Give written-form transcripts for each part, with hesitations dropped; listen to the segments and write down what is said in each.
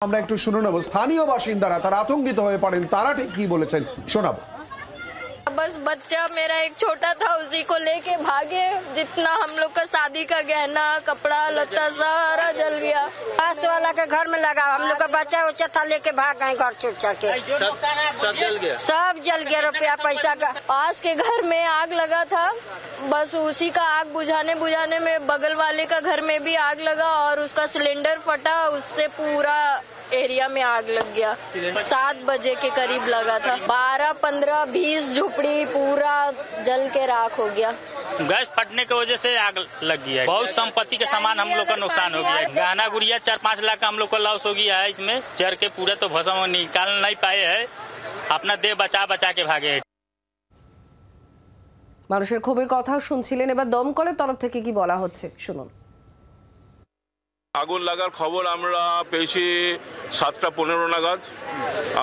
আমরা একটু শুনে নেব স্থানীয় বাসিন্দারা তারা আতঙ্কিত হয়ে পড়েন, তারা ঠিক কি বলেছেন শোনাবো। बस बच्चा मेरा एक छोटा था, उसी को लेके भागे। जितना हम लोग का शादी का गहना कपड़ा लत्ता सारा जल गया। पास वाला के घर में लगा, हम लोग का बच्चा उच्चा था लेके भाग गए घर छुट के। सब जल गया, सब जल गया, रुपया पैसा का। पास के घर में आग लगा था, बस उसी का आग बुझाने में बगल वाले का घर में भी आग लगा और उसका सिलेंडर फटा, उससे पूरा एरिया में आग लग गया। 7 बजे के करीब लगा था। 12, 15, 20 झुपड़ी पूरा जल के राख हो गया। गैस फटने की वजह से आग लग गया है। बहुत संपत्ति के सामान हम लोग का नुकसान हो गया है। गहना गुड़िया 4-5 लाख का हम लोग को लॉस हो गया है। इसमें जर के पूरा तो भस्म निकाल नहीं पाए हैं, अपना देह बचा के भागे। মানুষের ক্ষোভের কথাও শুনছিলেন, এবার দমকলের তরফ থেকে কি বলা হচ্ছে শুনুন। আগুন লাগার খবর আমরা পেয়েছি 7টা 15 নাগাদ।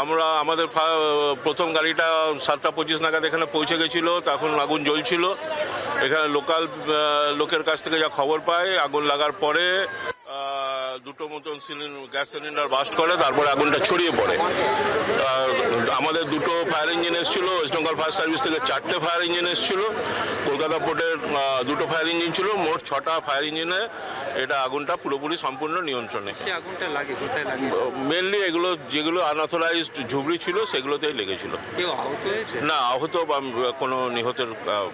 আমরা আমাদের প্রথম গাড়িটা 7টা 25 নাগাদ এখানে পৌঁছে গেছিল। তখন আগুন জ্বলছিল। এখানে লোকাল লোকের কাছ থেকে যা খবর পাই, আগুন লাগার পরে দুটো মতন গ্যাস সিলিন্ডার বাস্ট করে, তারপরে আগুনটা ছড়িয়ে পড়ে। আমাদের দুটো ফায়ার ইঞ্জিন এসেছিল, ওয়েস্ট বেঙ্গল ফায়ার সার্ভিস থেকে 4টে ফায়ার ইঞ্জিন এসেছিল, কলকাতা পোর্টের 2টো ফায়ার ইঞ্জিন ছিল, মোট 6টা ফায়ার ইঞ্জিনে এটা আগুনটা পুরোপুরি সম্পূর্ণ নিয়ন্ত্রণে। আগুনটা লাগে কোথায় লাগে? মেনলি এগুলো যেগুলো আনঅথরাইজড ঝুবড়ি ছিল সেগুলোতেই লেগেছিল। কেউ আহত হয়েছে? না, আহত বা কোনো নিহতের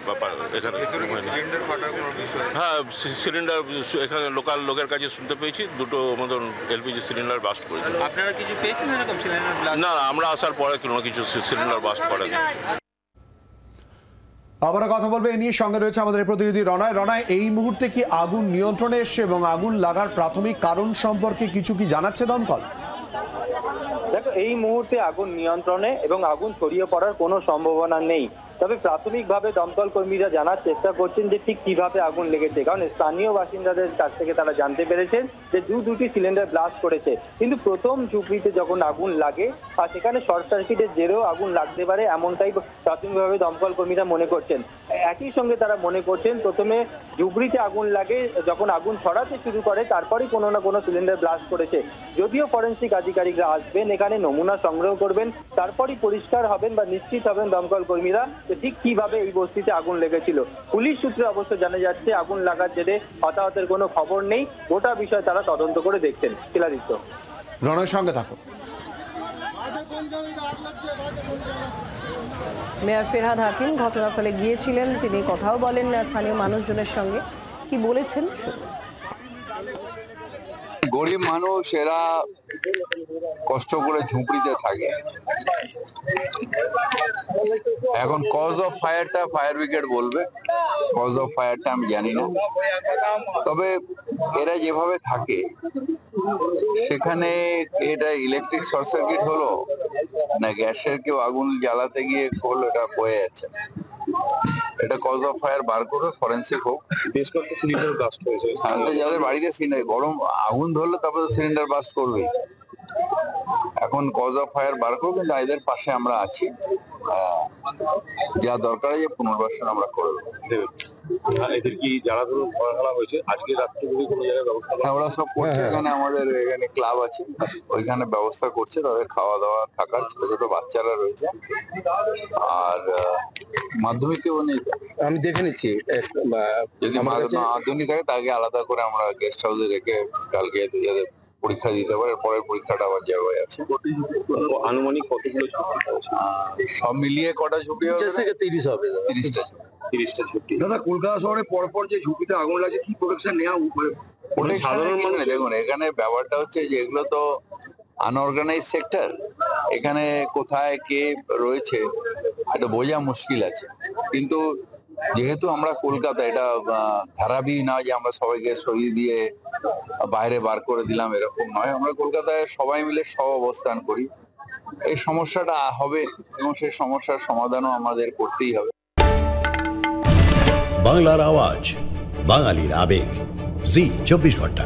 ব্যাপার এখানে সিলিন্ডার ফাটার কোনো বিষয়? হ্যাঁ, সিলিন্ডার এখানে লোকাল লোকের কাছে শুনতে পেয়েছি, দুটো মতন এলপিজি সিলিন্ডার বাস্ট করেছে। আপনারা কিছু পেয়েছেন এরকম সিলিন্ডার? না, আমরা আসার পরে কোনো কিছু সিলিন্ডার বাস্ট করেনি। আবার কথা বলবে এ নিয়ে, সঙ্গে রয়েছে আমাদের প্রতিনিধি রনয়। রনয়, এই মুহূর্তে কি আগুন নিয়ন্ত্রণে এসছে এবং আগুন লাগার প্রাথমিক কারণ সম্পর্কে কিছু কি জানাচ্ছে দমকল? দেখো, এই মুহূর্তে আগুন নিয়ন্ত্রণে এবং আগুন ছড়িয়ে পড়ার কোনো সম্ভাবনা নেই। তবে প্রাথমিকভাবে দমকল কর্মীরা জানার চেষ্টা করছেন যে ঠিক কিভাবে আগুন লেগেছে, কারণ স্থানীয় বাসিন্দাদের কাছ থেকে তারা জানতে পেরেছেন যে দুটি সিলিন্ডার ব্লাস্ট করেছে। কিন্তু প্রথম ঝুপড়িতে যখন আগুন লাগে আর সেখানে শর্ট সার্কিটের জেরেও আগুন লাগতে পারে, এমনটাই প্রাথমিকভাবে দমকল কর্মীরা মনে করছেন। একই সঙ্গে তারা মনে করছেন প্রথমে ঝুপড়িতে আগুন লাগে, যখন আগুন ছড়াতে শুরু করে তারপরেই কোনো না কোনো সিলিন্ডার ব্লাস্ট করেছে। যদিও ফরেন্সিক আধিকারিকরা আসবেন, এখানে নমুনা সংগ্রহ করবেন, তারপরই পরিষ্কার হবেন বা নিশ্চিত হবেন দমকল কর্মীরা ঠিক কিভাবে এই বস্তিতে আগুন লেগেছিল। পুলিশ সূত্রে অবশ্য জানা যাচ্ছে আগুন লাগার জেরে হতাহতের কোনো খবর নেই। গোটা বিষয় তারা তদন্ত করে দেখছেন। শিলাদিত্য, রনয়ের সঙ্গে থাকো। মেয়র ফেরহাদ হাকিম ঘটনাস্থলে গিয়েছিলেন, তিনি কথাও বলেন স্থানীয় মানুষজনের সঙ্গে। কি বলেছেন শুনুন। গরিব মানুষ, এরা কষ্ট করে ঝুপড়িতে থাকে। এখন কজ অফ ফায়ারটা ফায়ার ব্রিগেড বলবে, কজ অফ ফায়ারটা আমি জানি না। তবে এরা যেভাবে থাকে সেখানে এটা ইলেকট্রিক শর্ট সার্কিট হলো না গ্যাসের কেউ আগুন জ্বালাতে গিয়ে করলো, এটা বয়ে যাচ্ছে। এটা কজ অফ ফায়ার বার করে ফরেন্সিক হোক। বেশ কয়েকটা সিলিন্ডার ব্লাস্ট হয়েছে, যাদের বাড়িতে সিলিন্ডার গরম আগুন ধরলে তারপরে সিলিন্ডার ব্লাস্ট করবে। এখন কজ অফ ফায়ার বার করবো, কিন্তু এদের পাশে আমরা আছি। যা দরকার যে পুনর্বাসন আমরা করবো। এদের কি যারা ধরুন ফেলা হয়েছে আজকে রাত্রে কোনো জায়গায় ব্যবস্থা? হ্যাঁ, ওরা সব করছে। এখানে আমাদের এখানে ক্লাব আছে, ওইখানে ব্যবস্থা করছে। তাদের খাওয়া দাওয়া থাকার, ছোট ছোট বাচ্চারা রয়েছে। আর মাধ্যমিকেও নেই, আমি দেখে নিচ্ছি। যদি মাধ্যমিক থাকে তাকে আলাদা করে আমরা গেস্ট হাউসে রেখে কালকে যাদের পরীক্ষা দিতে পারে, পরের পরীক্ষাটা আবার জায়গায় আছে। আনুমানিক কতগুলো সব মিলিয়ে কটা ঝুঁকি হবে? 30 হবে। 30টা ঝুঁকি। দাদা, কলকাতা শহরে পরপর যে ঝুঁকিতে আগুন লাগে, কি প্রোটেকশন নেওয়া? সাধারণ মানুষ দেখুন, এখানে ব্যাপারটা হচ্ছে যে এগুলো তো আনঅর্গানাইজ সেক্টর। এখানে কোথায় কে রয়েছে এটা বোঝা মুশকিল আছে। কিন্তু যেহেতু আমরা কলকাতা, এটা ধারাবি না যে আমরা সবাইকে সরিয়ে দিয়ে বাইরে বার করে দিলাম, এরকম নয়। আমরা কলকাতায় সবাই মিলে সহ অবস্থান করি। এই সমস্যাটা হবে এবং সেই সমস্যার সমাধানও আমাদের করতেই হবে। বাংলার আওয়াজ, বাঙালির আবেগ, জি 24 ঘন্টা।